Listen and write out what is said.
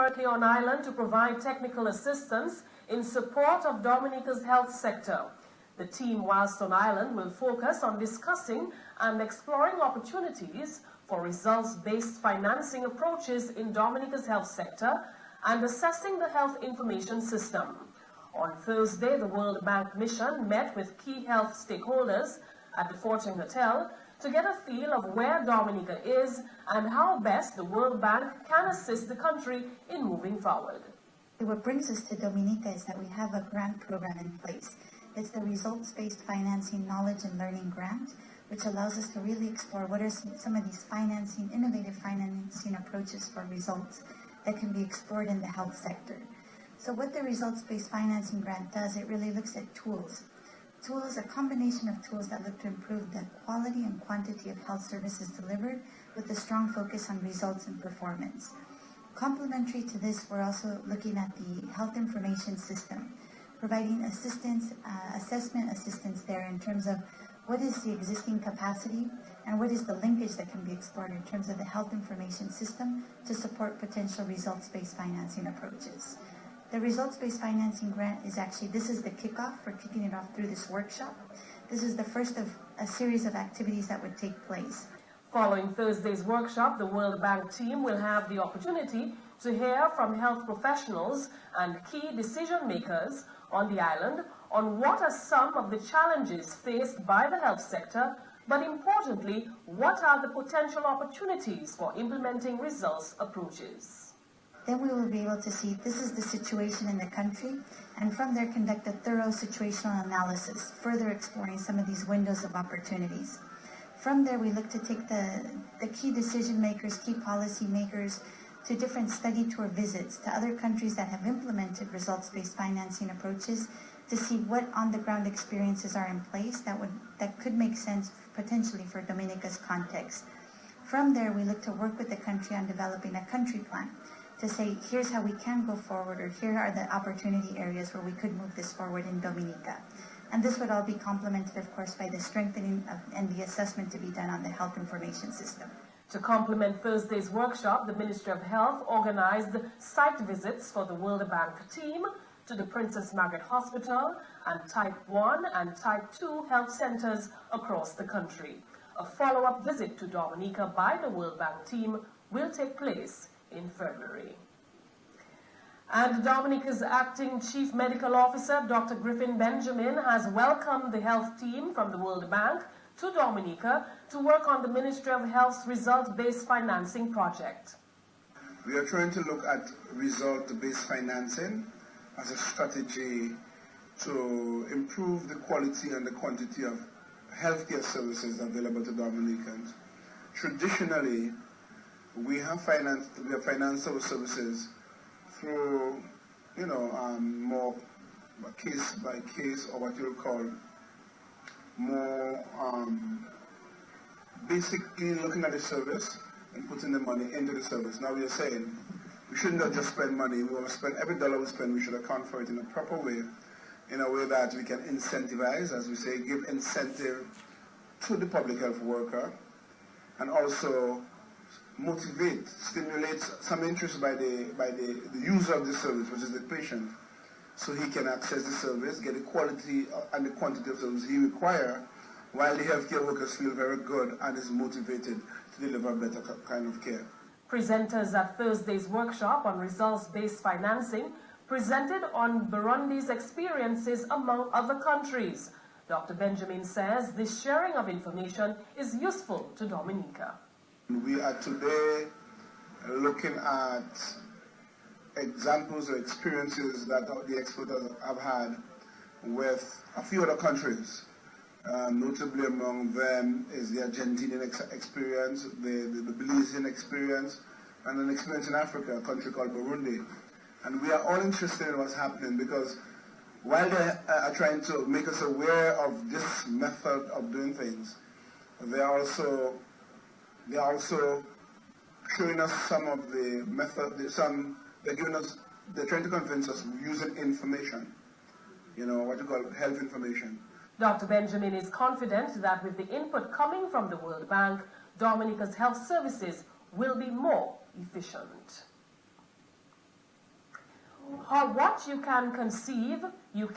currently on island to provide technical assistance in support of Dominica's health sector. The team, whilst on island, will focus on discussing and exploring opportunities for results-based financing approaches in Dominica's health sector and assessing the health information system. On Thursday, the World Bank mission met with key health stakeholders at the Fortune Hotel to get a feel of where Dominica is and how best the World Bank can assist the country in moving forward. What brings us to Dominica is that we have a grant program in place. It's the Results-Based Financing Knowledge and Learning Grant, which allows us to really explore what are some of these innovative financing approaches for results that can be explored in the health sector. So what the Results-Based Financing Grant does, it really looks at tools. Tools, a combination of tools that look to improve the quality and quantity of health services delivered with a strong focus on results and performance. Complementary to this, we're also looking at the health information system, providing assistance, assessment assistance there in terms of what is the existing capacity and what is the linkage that can be explored in terms of the health information system to support potential results-based financing approaches. The Results-Based Financing Grant is this is the kickoff for kicking it off through this workshop. This is the first of a series of activities that would take place. Following Thursday's workshop, the World Bank team will have the opportunity to hear from health professionals and key decision makers on the island on what are some of the challenges faced by the health sector, but importantly, what are the potential opportunities for implementing results approaches. Then we will be able to see this is the situation in the country, and from there conduct a thorough situational analysis, further exploring some of these windows of opportunities. From there, we look to take the key decision makers, key policy makers, to different study tour visits to other countries that have implemented results-based financing approaches to see what on-the-ground experiences are in place that could make sense potentially for Dominica's context. From there, we look to work with the country on developing a country plan to say, here's how we can go forward, or here are the opportunity areas where we could move this forward in Dominica. And this would all be complemented, of course, by the strengthening and the assessment to be done on the health information system. To complement Thursday's workshop, the Ministry of Health organized site visits for the World Bank team to the Princess Margaret Hospital and Type 1 and Type 2 health centers across the country. A follow-up visit to Dominica by the World Bank team will take place in February. And Dominica's acting Chief Medical Officer, Dr. Griffin Benjamin, has welcomed the health team from the World Bank to Dominica to work on the Ministry of Health's result-based financing project. We are trying to look at result-based financing as a strategy to improve the quality and the quantity of healthcare services available to Dominicans. Traditionally, we have financed our services through, more case by case, or what you'll call more basically looking at the service and putting the money into the service. Now we are saying we shouldn't just spend money. We want to spend every dollar we spend. We should account for it in a proper way, in a way that we can incentivize, as we say, give incentive to the public health worker, and also motivate, stimulate some interest by the user of the service, which is the patient, so he can access the service, get the quality and the quantity of service he requires, while the healthcare workers feel very good and is motivated to deliver better kind of care. Presenters at Thursday's workshop on results-based financing presented on Burundi's experiences among other countries. Dr. Benjamin says this sharing of information is useful to Dominica. We are today looking at examples or experiences that the experts have had with a few other countries. Notably among them is the Argentinian experience, the Belizean experience, and an experience in Africa, a country called Burundi. And we are all interested in what's happening because while they are trying to make us aware of this method of doing things, they are also showing us some of the method, they're trying to convince us using information, what you call health information. Dr. Benjamin is confident that with the input coming from the World Bank, Dominica's health services will be more efficient. what you can conceive, you